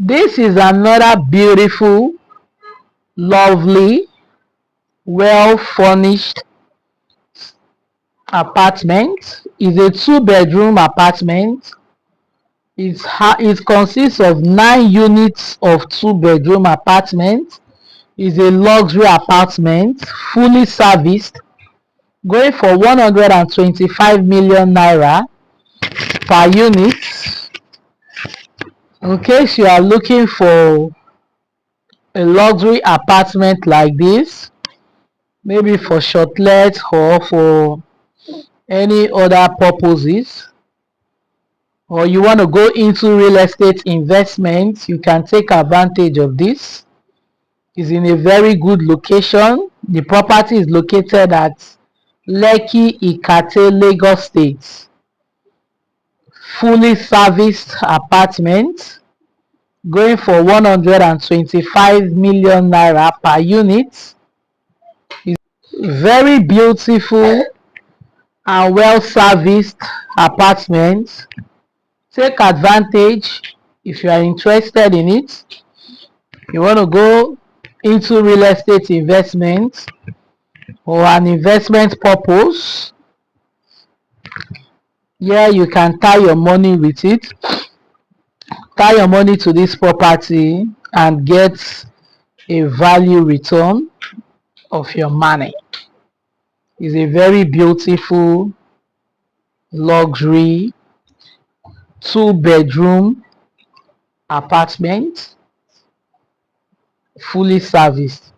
This is another beautiful, lovely, well furnished apartment. It's a 2-bedroom apartment. It consists of 9 units of 2-bedroom apartment. It's a luxury apartment, fully serviced, going for 125 million naira per unit. In case you are looking for a luxury apartment like this, maybe for shortlet or for any other purposes, or you want to go into real estate investment, you can take advantage of this. It's in a very good location. The property is located at Lekki, IKATE, Lagos State. Fully serviced apartment, going for 125 million naira per unit. It's very beautiful and well serviced apartment. Take advantage if you are interested in it. You want to go into real estate investment or an investment purpose. Yeah, you can tie your money with it. Tie your money to this property and get a value return of your money. It's a very beautiful luxury 2-bedroom apartment, fully serviced.